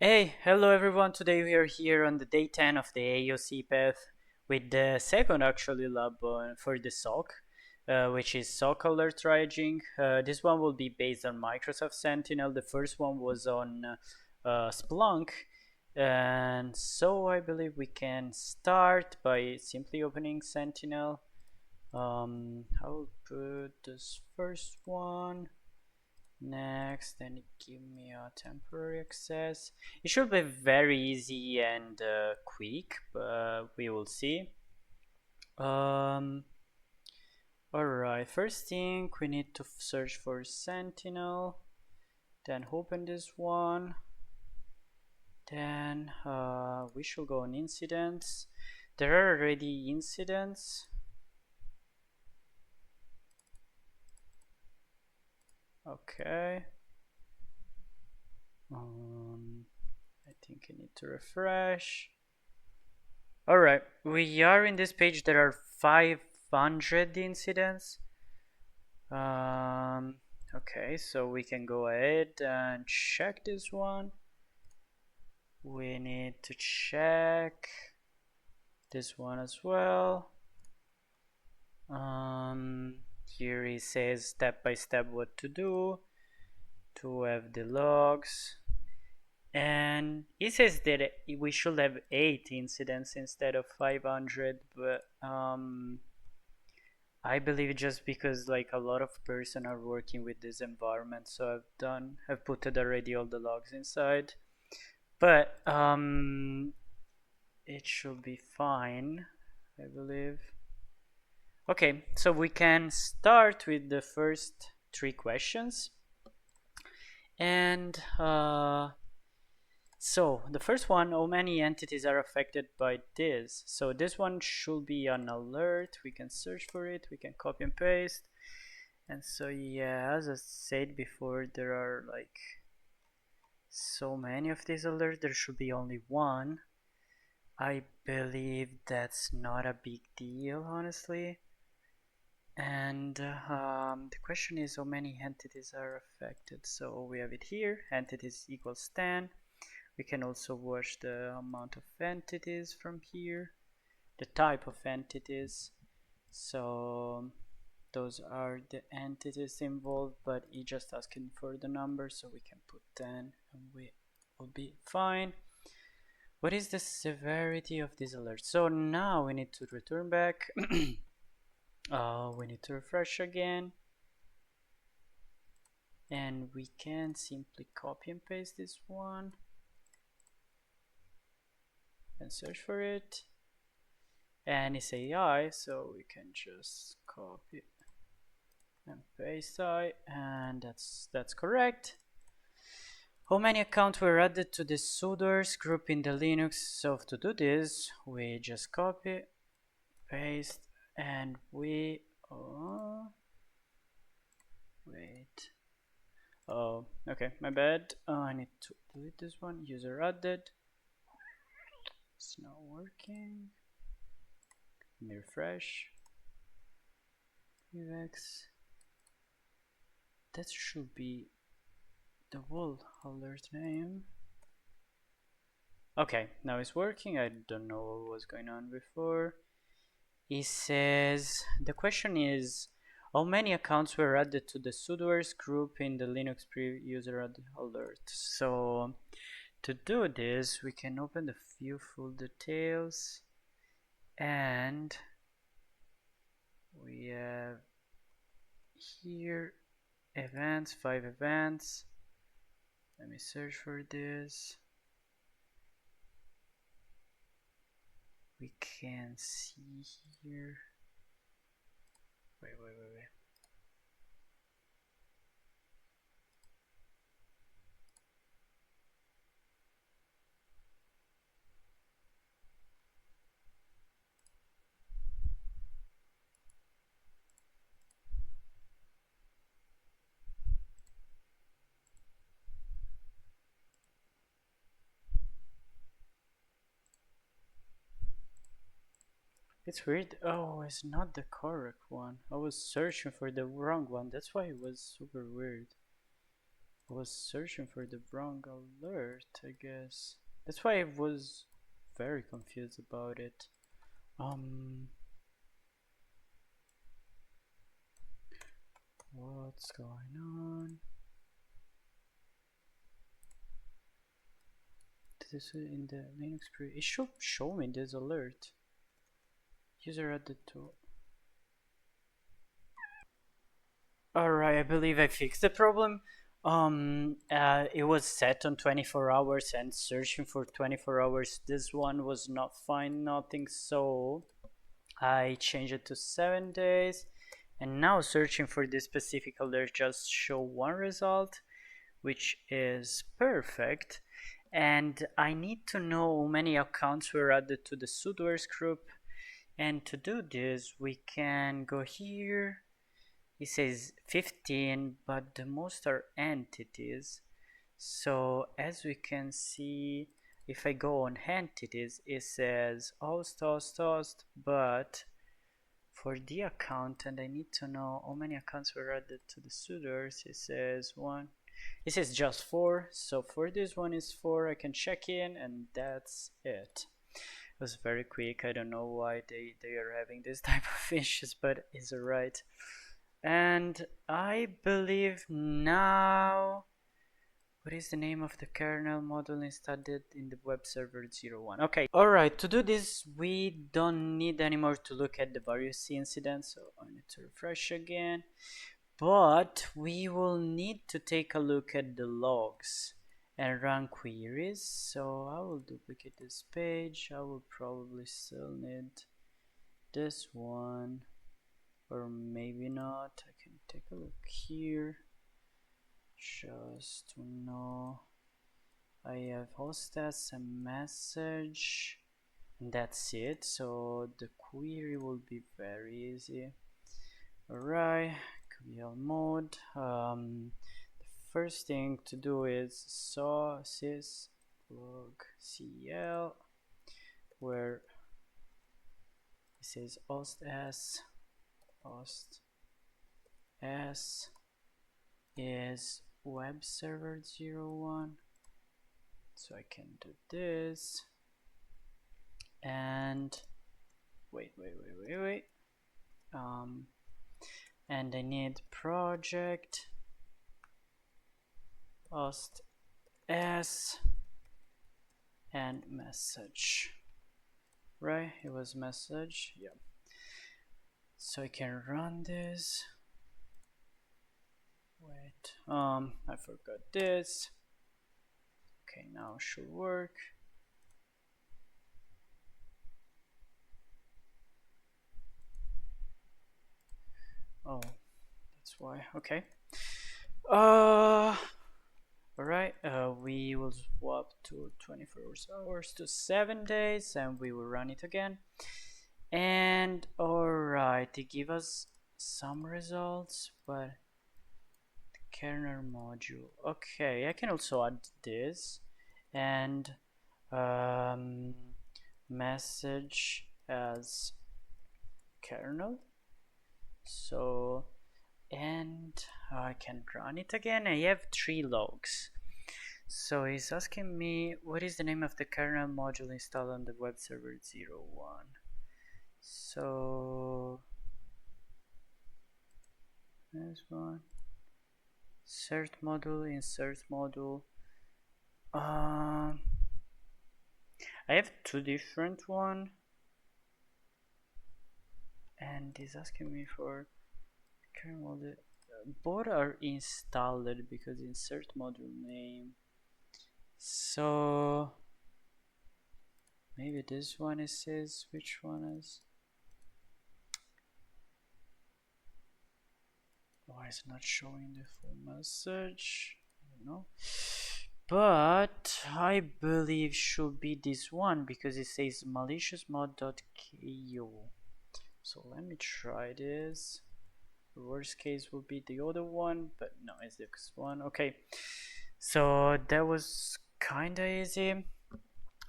Hey, hello everyone. Today we are here on the day 10 of the AOC path with the second actually lab for the SOC, which is SOC Alert Triaging. This one will be based on Microsoft Sentinel. The first one was on Splunk. And so I believe we can start by simply opening Sentinel. I'll put this first one. Next, then give me a temporary access. It should be very easy and quick, but we will see. Um, Alright, first thing we need to search for Sentinel, then open this one, then we should go on incidents. There are already incidents. Okay. I think I need to refresh. Alright, we are in this page. There are 500 incidents. Okay, so we can go ahead and check this one. We need to check this one as well. Here it says step by step what to do to have the logs. And it says that we should have 8 incidents instead of 500, but I believe just because like a lot of person are working with this environment, so I've put it already all the logs inside, but it should be fine, I believe. Okay, so we can start with the first 3 questions, and so the first one, how many entities are affected by this? So this one should be an alert. We can search for it, we can copy and paste. And so yeah, as I said before, there are like so many of these alerts. There should be only one. I believe that's not a big deal, honestly. And the question is how many entities are affected. So we have it here, entities equals 10. We can also watch the amount of entities from here, the type of entities. So those are the entities involved, but it's just asking for the number, so we can put 10 and we will be fine. What is the severity of this alert? So now we need to return back. We need to refresh again, and we can simply copy and paste this one and search for it. And it's AI, so we can just copy and paste I, and that's correct. How many accounts were added to the sudoers group in the Linux? So to do this, we just copy, paste, and we wait. Oh, okay, my bad. I need to delete this one. User added. It's not working. Let me refresh. UX. That should be the whole alert name. Okay, now it's working. I don't know what was going on before. It says the question is how many accounts were added to the sudoers group in the Linux pre-user alert. So to do this, we can open the view full details, and we have here events, 5 events. Let me search for this. We can see here. Wait. It's weird. Oh, it's not the correct one. I was searching for the wrong one. That's why it was super weird. I was searching for the wrong alert, I guess. That's why I was very confused about it. What's going on? This is in the Linux pre. It should show me this alert. User added to. Alright, I believe I fixed the problem. It was set on 24 hours and searching for 24 hours. This one was not find nothing, so I changed it to 7 days. And now searching for this specific alert just show one result, which is perfect. And I need to know how many accounts were added to the sudoers group. And to do this, we can go here. It says 15, but the most are entities. So as we can see, if I go on entities, it says host, but for the account, and I need to know how many accounts were added to the sudoers, it says one. It says just 4, so for this one is 4. I can check in, and that's it. It was very quick. I don't know why they are having this type of issues, but it's alright. And I believe now, what is the name of the kernel module installed in the web server 01? Okay, alright, to do this we don't need anymore to look at the various incidents, so I need to refresh again. But we will need to take a look at the logs and run queries. So I will duplicate this page. I will probably still need this one, or maybe not. I can take a look here just to know. I have hostess and message, and that's it. So the query will be very easy. Alright, QL mode. The first thing to do is sys log cl, where it says host s is web server 01. So I can do this, and wait, and I need project host s and message, right? It was message, yeah. So I can run this. Wait, I forgot this. Okay, now it should work. Oh, that's why. Okay. Alright, we will swap to 24 hours to 7 days, and we will run it again. And alright, they give us some results, but the kernel module. Okay, I can also add this and message as kernel. So, and I can run it again. I have 3 logs. So he's asking me what is the name of the kernel module installed on the web server 01. So this one, insert module. I have 2 different one, and he's asking me for kernel module. Both are installed because insert module name. So maybe this one it says which one is. Why is it not showing the full message? I don't know. But I believe should be this one because it says maliciousmod.ku. So let me try this. The worst case will be the other one, but no, it's this one. Okay, so that was kinda easy.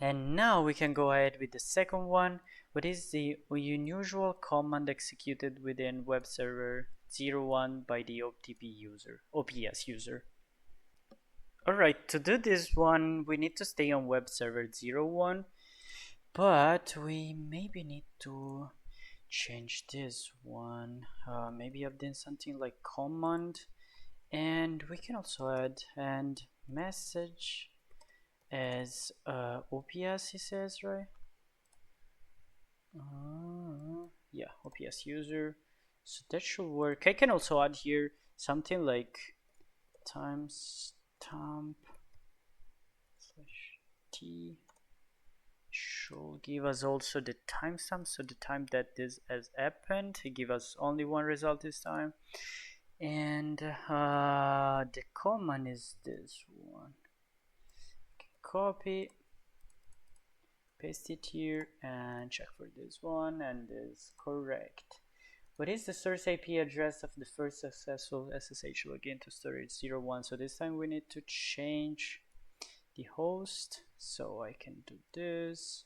And now we can go ahead with the second one. What is the unusual command executed within web server 01 by the OPS user? Alright, to do this one, we need to stay on web server 01, but we maybe need to change this one. Maybe I've done something like command, and we can also add and message as OPS, he says, right? Yeah, OPS user. So that should work. I can also add here something like timestamp /t should give us also the timestamp, so the time that this has happened. It give us only one result this time, and the command is this one. Copy, paste it here, and check for this one, and is correct. What is the source IP address of the first successful SSH login to storage 01? So this time we need to change the host, so I can do this,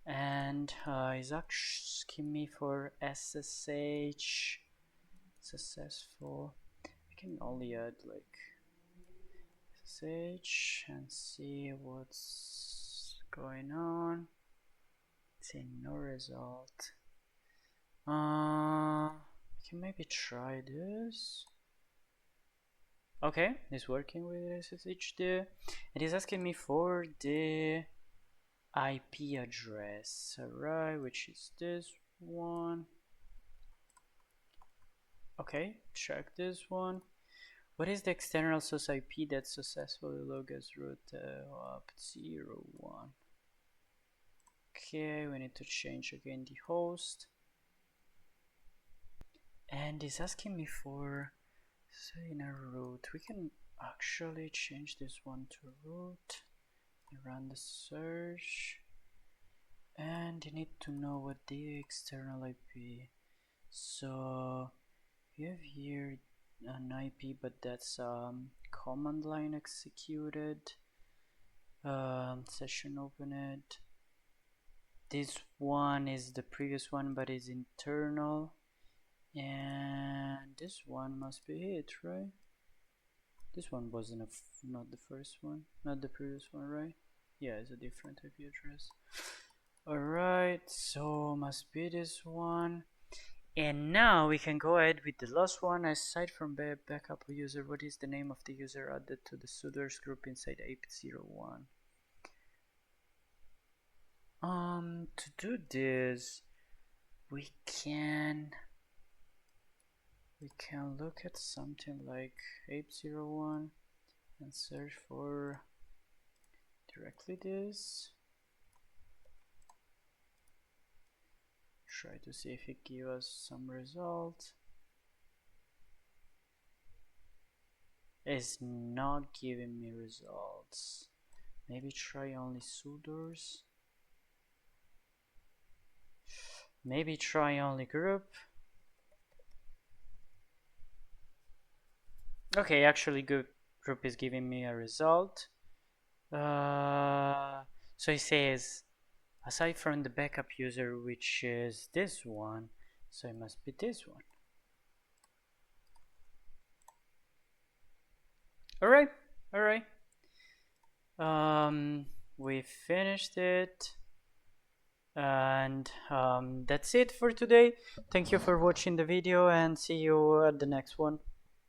and is asking me for SSH successful. I can only add like SSH and see what's going on. See no result. I can maybe try this. Okay, it's working with SSH there. It is asking me for the IP address, alright, which is this one. Okay, check this one. What is the external source IP that successfully logged as root up 01? Okay, we need to change again the host. And it's asking me for in a root. We can actually change this one to root and run the search, and you need to know what the external IP. So we have here an IP, but that's command line executed. Session opened. This one is the previous one, but is internal. And this one must be it, right? This one wasn't not the first one, not the previous one, right? Yeah, it's a different IP address. Alright, so must be this one. And now we can go ahead with the last one. Aside from backup user, what is the name of the user added to the sudoers group inside 801? To do this, we can look at something like 801 and search for directly this. Try to see if it gives us some result. It's not giving me results. Maybe try only sudoers. Maybe try only group. Okay, actually group is giving me a result. So it says, aside from the backup user, which is this one, so it must be this one. Alright. We finished it, and that's it for today. Thank you for watching the video, and see you at the next one.